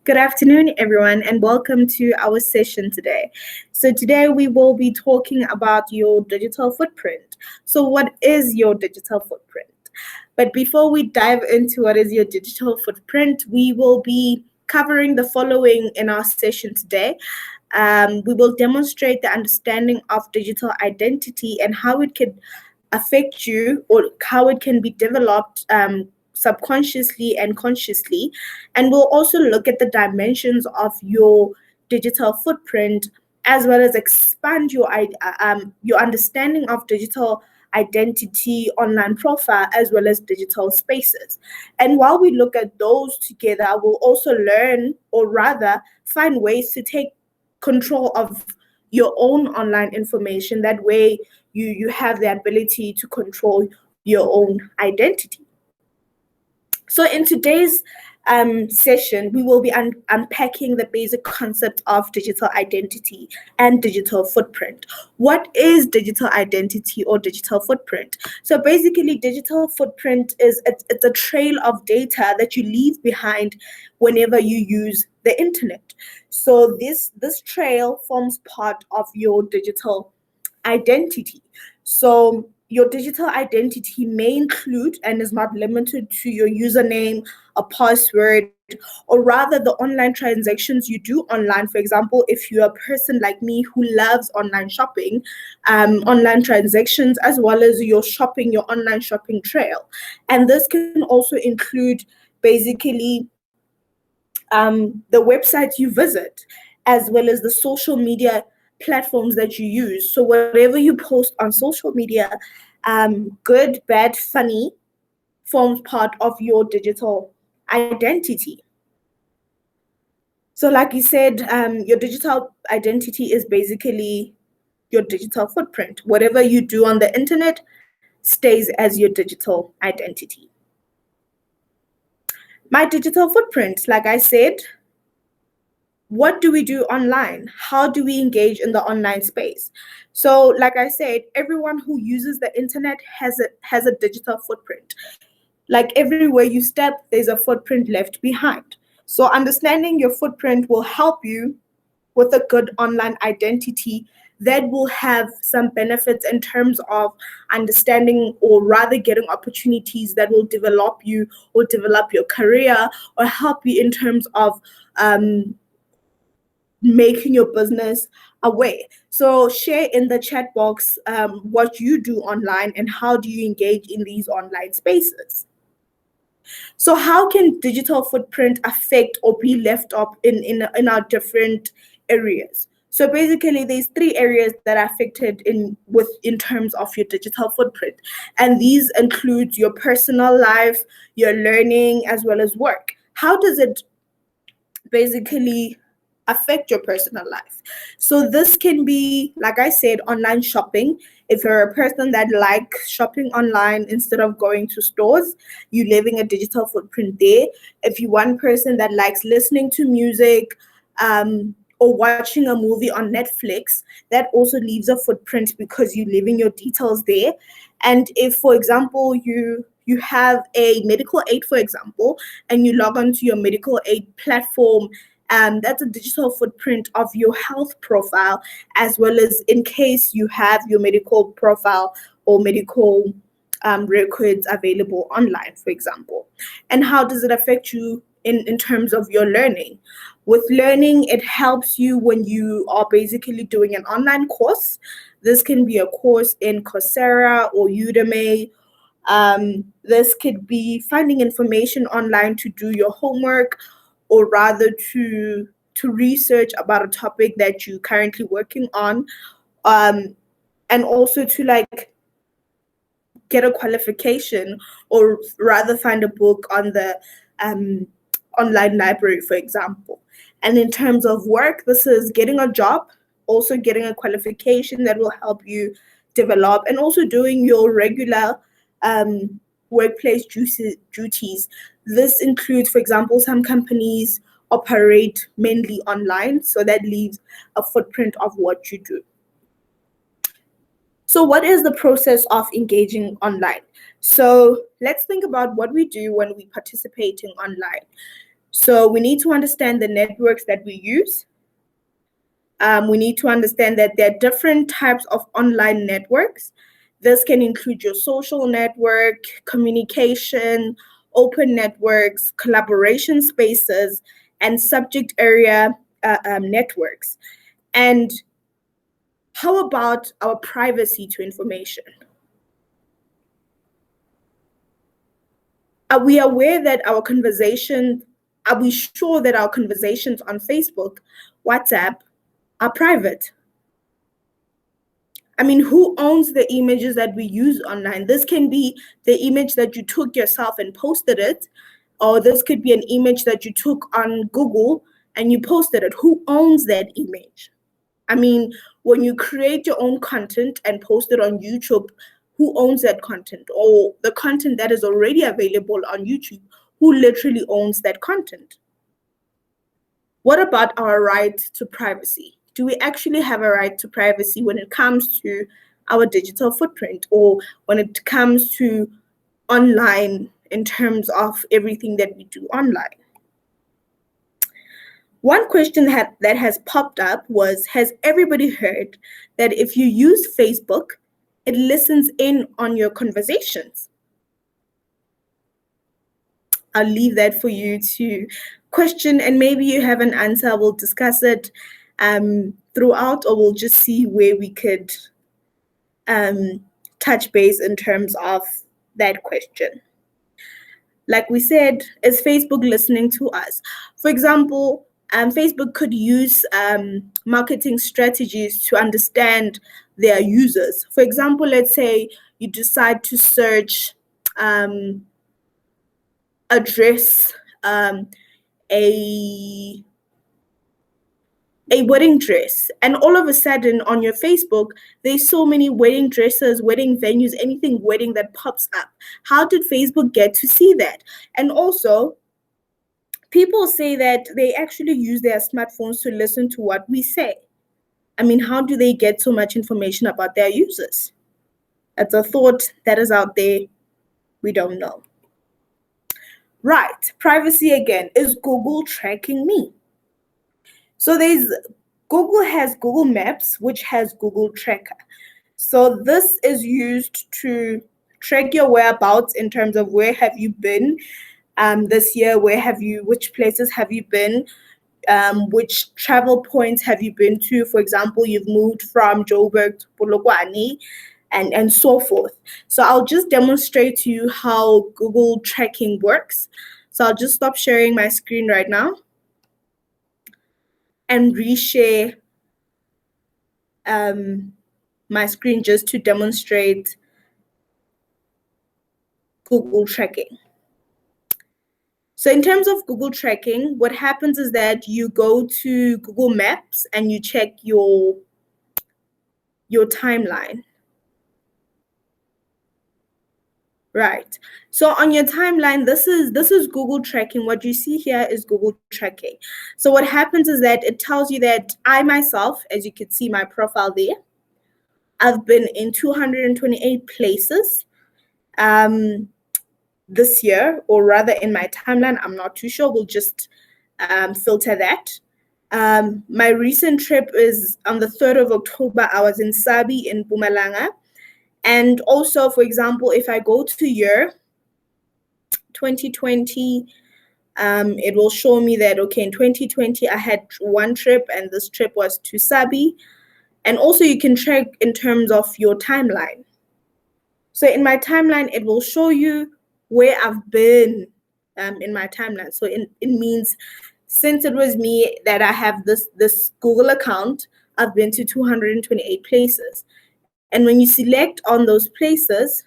Good afternoon, everyone, and welcome to our session today. So, today we will be talking about your digital footprint. So, what is your digital footprint? But before we dive into what is your digital footprint, we will be covering the following in our session today. We will demonstrate the understanding of digital identity and how it can affect you or how it can be developed subconsciously and consciously. And we'll also look at the dimensions of your digital footprint as well as expand your understanding of digital identity, online profile, as well as digital spaces. And while we look at those together, we'll also learn, or rather, find ways to take control of your own online information. That way, you have the ability to control your own identity. So, in today's session, we will be unpacking the basic concept of digital identity and digital footprint. What is digital identity or digital footprint? So, basically, digital footprint is it's a trail of data that you leave behind whenever you use the internet. So, this trail forms part of your digital identity. So your digital identity may include and is not limited to your username, a password, or rather the online transactions you do online. For example, if you're a person like me who loves online shopping, online transactions, as well as your online shopping trail. And this can also include basically the websites you visit, as well as the social media platforms that you use. So whatever you post on social media, good, bad, funny, forms part of your digital identity. So, like you said, your digital identity is basically your digital footprint. Whatever you do on the internet stays as your digital identity. My digital footprint, like I said, what do we do online? How do we engage in the online space? So, like I said, everyone who uses the internet has a digital footprint. Like everywhere you step, there's a footprint left behind. So, understanding your footprint will help you with a good online identity that will have some benefits in terms of understanding, or rather getting opportunities that will develop you or develop your career, or help you in terms of making your business away. So share in the chat box what you do online and how do you engage in these online spaces. So how can digital footprint affect or be left up in our different areas? So basically, there's three areas that are affected in terms of your digital footprint, and these include your personal life, your learning, as well as work. How does it basically affect your personal life? So this can be, like I said, online shopping. If you're a person that likes shopping online instead of going to stores, you're leaving a digital footprint there. If you're one person that likes listening to music, or watching a movie on Netflix, that also leaves a footprint because you're leaving your details there. And if, for example, you have a medical aid, for example, and you log onto your medical aid platform, that's a digital footprint of your health profile, as well as in case you have your medical profile or medical records available online, for example. And how does it affect you in terms of your learning? With learning, it helps you when you are basically doing an online course. This can be a course in Coursera or Udemy. This could be finding information online to do your homework, or rather to research about a topic that you're currently working on, and also to like get a qualification, or rather find a book on the online library, for example. And in terms of work, this is getting a job, also getting a qualification that will help you develop, and also doing your regular workplace duties. This includes, for example, some companies operate mainly online, so that leaves a footprint of what you do. So, what is the process of engaging online? So, let's think about what we do when we participating online. So we need to understand the networks that we use. We need to understand that there are different types of online networks. This can include your social network, communication, open networks, collaboration spaces, and subject area networks. And how about our privacy to information? Are we aware that our conversation, are we sure that our conversations on Facebook, WhatsApp are private? I mean, who owns the images that we use online? This can be the image that you took yourself and posted it, or this could be an image that you took on Google and you posted it. Who owns that image? I mean, when you create your own content and post it on YouTube, who owns that content? Or the content that is already available on YouTube, who literally owns that content? What about our right to privacy? Do we actually have a right to privacy when it comes to our digital footprint, or when it comes to online in terms of everything that we do online? One question that has popped up was, has everybody heard that if you use Facebook, it listens in on your conversations? I'll leave that for you to question, and maybe you have an answer. We'll discuss it throughout, or we'll just see where we could touch base in terms of that question. Like we said, is Facebook listening to us? For example, Facebook could use marketing strategies to understand their users. For example, let's say you decide to search address a wedding dress, and all of a sudden on your Facebook there's so many wedding dresses, wedding venues, anything wedding that pops up. How did Facebook get to see that? And also, people say that they actually use their smartphones to listen to what we say. I mean, how do they get so much information about their users? That's a thought that is out there. We don't know. Right, privacy again. Is Google tracking me? So Google has Google Maps, which has Google Tracker. So this is used to track your whereabouts in terms of where have you been this year, which places have you been, which travel points have you been to. For example, you've moved from Joburg to Polokwane, and so forth. So I'll just demonstrate to you how Google tracking works. So I'll just stop sharing my screen right now and reshare my screen just to demonstrate Google tracking. So in terms of Google tracking, what happens is that you go to Google Maps and you check your timeline. Right. So on your timeline, this is Google tracking. What you see here is Google tracking. So what happens is that it tells you that I myself, as you can see my profile there, I've been in 228 places this year, or rather in my timeline. I'm not too sure. We'll just filter that. My recent trip is on the 3rd of October. I was in Sabi in Mpumalanga. And also, for example, if I go to year 2020, it will show me that, okay, in 2020, I had one trip, and this trip was to Sabi. And also you can track in terms of your timeline. So in my timeline, it will show you where I've been in my timeline. So it means since it was me that I have this Google account, I've been to 228 places. And when you select on those places,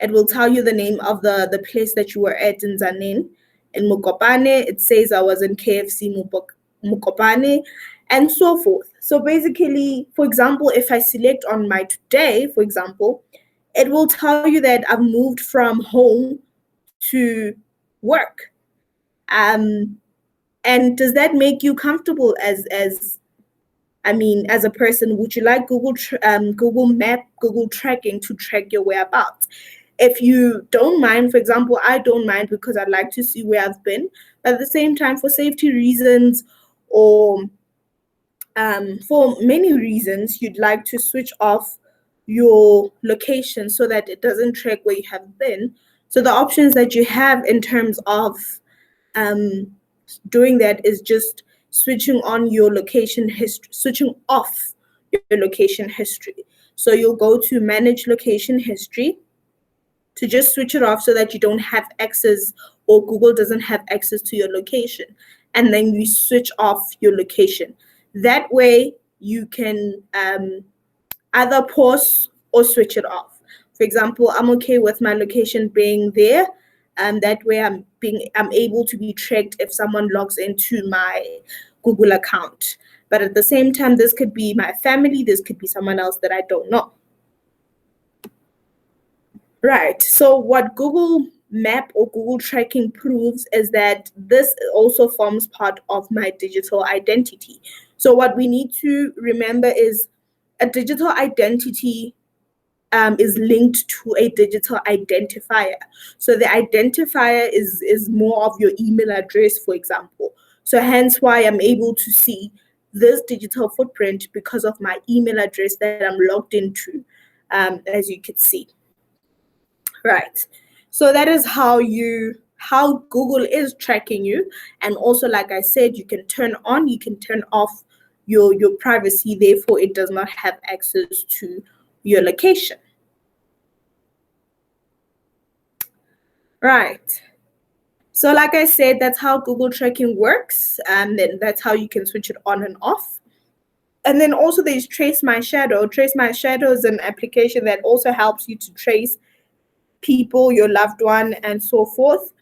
it will tell you the name of the place that you were at in Zanin. In Mokopane, it says I was in KFC Mokopane, and so forth. So basically, for example, if I select on my today, for example, it will tell you that I've moved from home to work. And does that make you comfortable as a person? Would you like Google Map, Google tracking to track your whereabouts? If you don't mind, for example, I don't mind because I'd like to see where I've been, but at the same time, for safety reasons or for many reasons, you'd like to switch off your location so that it doesn't track where you have been. So the options that you have in terms of doing that is just switching on your location history, switching off your location history. So you'll go to manage location history to just switch it off so that you don't have access or Google doesn't have access to your location. And then you switch off your location. That way you can either pause or switch it off. For example, I'm okay with my location being there. That way I'm able to be tracked if someone logs into my Google account. But at the same time, this could be my family, this could be someone else that I don't know. Right. So what Google Map or Google Tracking proves is that this also forms part of my digital identity. So what we need to remember is a digital identity is linked to a digital identifier. So the identifier is more of your email address, for example. So hence why I'm able to see this digital footprint because of my email address that I'm logged into, as you can see. Right. So that is how Google is tracking you. And also, like I said, you can turn on, you can turn off your privacy, therefore it does not have access to your location. Right. So like I said, that's how Google tracking works. And then that's how you can switch it on and off. And then also there's Trace My Shadow. Trace My Shadow is an application that also helps you to trace people, your loved one, and so forth.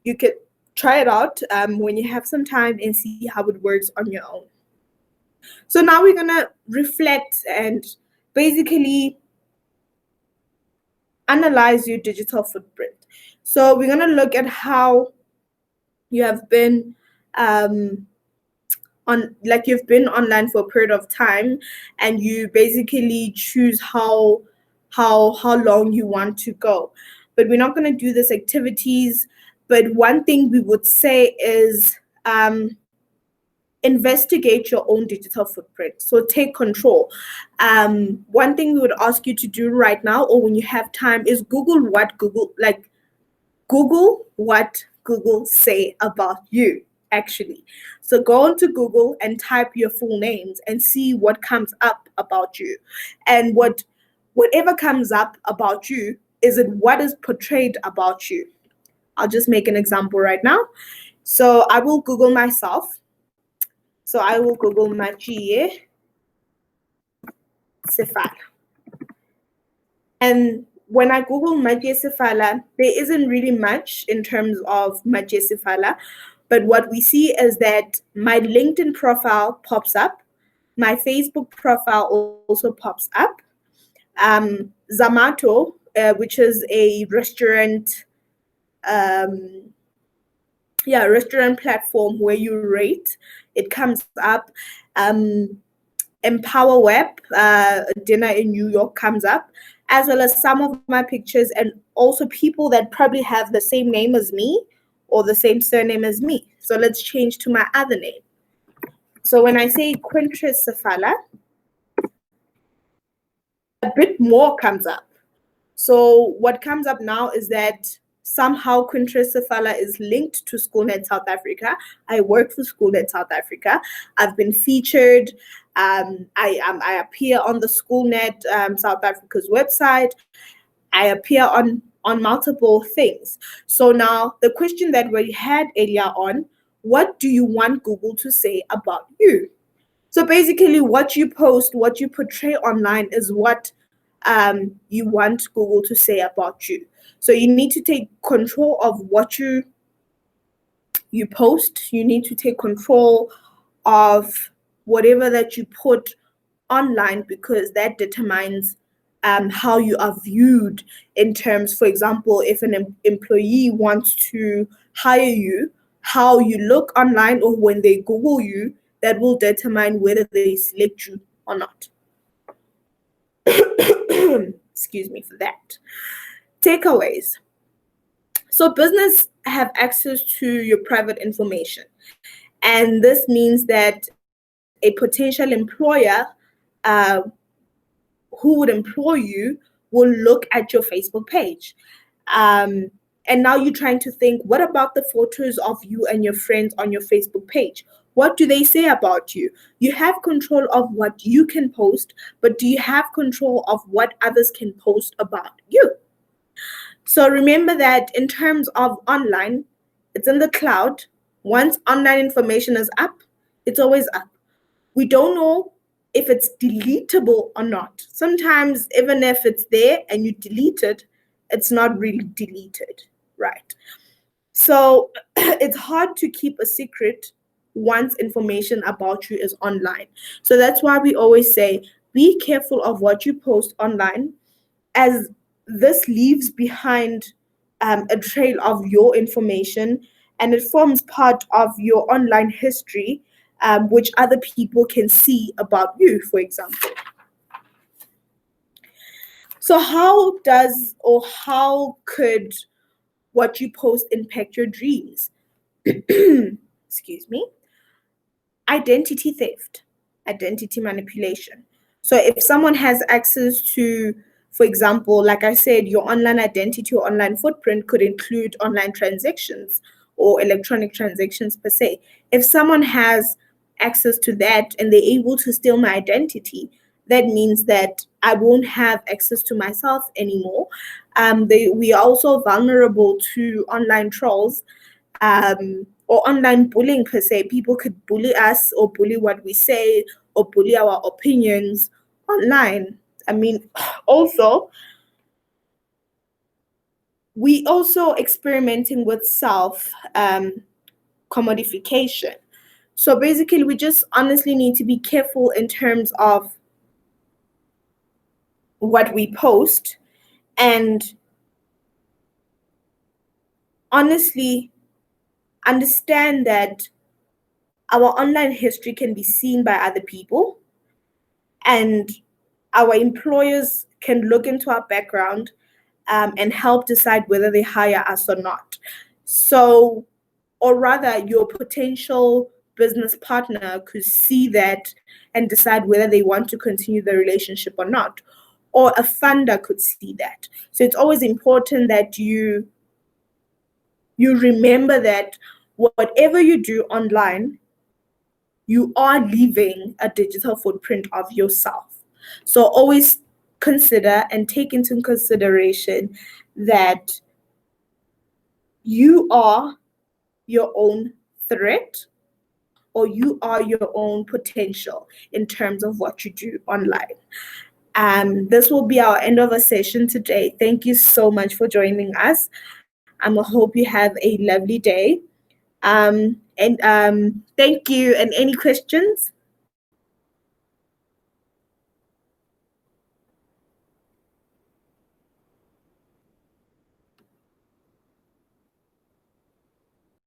You could try it out when you have some time and see how it works on your own. So now we're gonna reflect and basically analyze your digital footprint. So we're gonna look at how you have been you've been online for a period of time, and you basically choose how long you want to go. But we're not going to do this activities. But one thing we would say is investigate your own digital footprint. So take control. One thing we would ask you to do right now, or when you have time, is Google what Google say about you, actually. So go into Google and type your full names and see what comes up about you. And whatever comes up about you, is it what is portrayed about you? I'll just make an example right now. So I will Google myself. So I will Google Majiye Sefala. And when I Google Majiye Sefala, there isn't really much in terms of Majiye Sefala, but what we see is that my LinkedIn profile pops up, my Facebook profile also pops up. Zomato, which is a restaurant, restaurant platform where you rate, it comes up. Empower Web, dinner in New York comes up, as well as some of my pictures, and also people that probably have the same name as me or the same surname as me. So let's change to my other name. So when I say Quintress Sefala, a bit more comes up. So what comes up now is that somehow Quintress Sefala is linked to Schoolnet South Africa. I work for Schoolnet South Africa. I've been featured. I appear on the Schoolnet South Africa's website. I appear on multiple things. So now the question that we had earlier on, what do you want Google to say about you? So basically what you post, what you portray online is what you want Google to say about you. So you need to take control of what you post. You need to take control of whatever that you put online, because that determines how you are viewed in terms, for example, if an employee wants to hire you, how you look online or when they Google you, that will determine whether they select you or not. Excuse me for that. Takeaways. So business have access to your private information. And this means that a potential employer uh, who would employ you will look at your Facebook page. Um, and now you're trying to think, what about the photos of you and your friends on your Facebook page? What do they say about you? You have control of what you can post, but do you have control of what others can post about you? So remember that in terms of online, it's in the cloud. Once online information is up, it's always up. We don't know if it's deletable or not. Sometimes, even if it's there and you delete it, it's not really deleted, right? So it's hard to keep a secret once information about you is online. So that's why we always say be careful of what you post online, as this leaves behind a trail of your information, and it forms part of your online history, which other people can see about you, for example. So how could what you post impact your dreams? Excuse me. Identity theft, identity manipulation. So if someone has access to, for example, like I said, your online identity or online footprint could include online transactions or electronic transactions per se. If someone has access to that and they're able to steal my identity, that means that I won't have access to myself anymore. We are also vulnerable to online trolls, or online bullying per se. People could bully us or bully what we say or bully our opinions online. I mean, also, we also experimenting with self commodification. So basically, we just honestly need to be careful in terms of what we post, and honestly understand that our online history can be seen by other people, and our employers can look into our background, and help decide whether they hire us or not. So, or rather, your potential business partner could see that and decide whether they want to continue the relationship or not. Or a funder could see that. So it's always important that you remember that whatever you do online, you are leaving a digital footprint of yourself. So always consider and take into consideration that you are your own threat, or you are your own potential in terms of what you do online. This will be our end of a session today. Thank you so much for joining us. I hope you have a lovely day. And thank you. And any questions?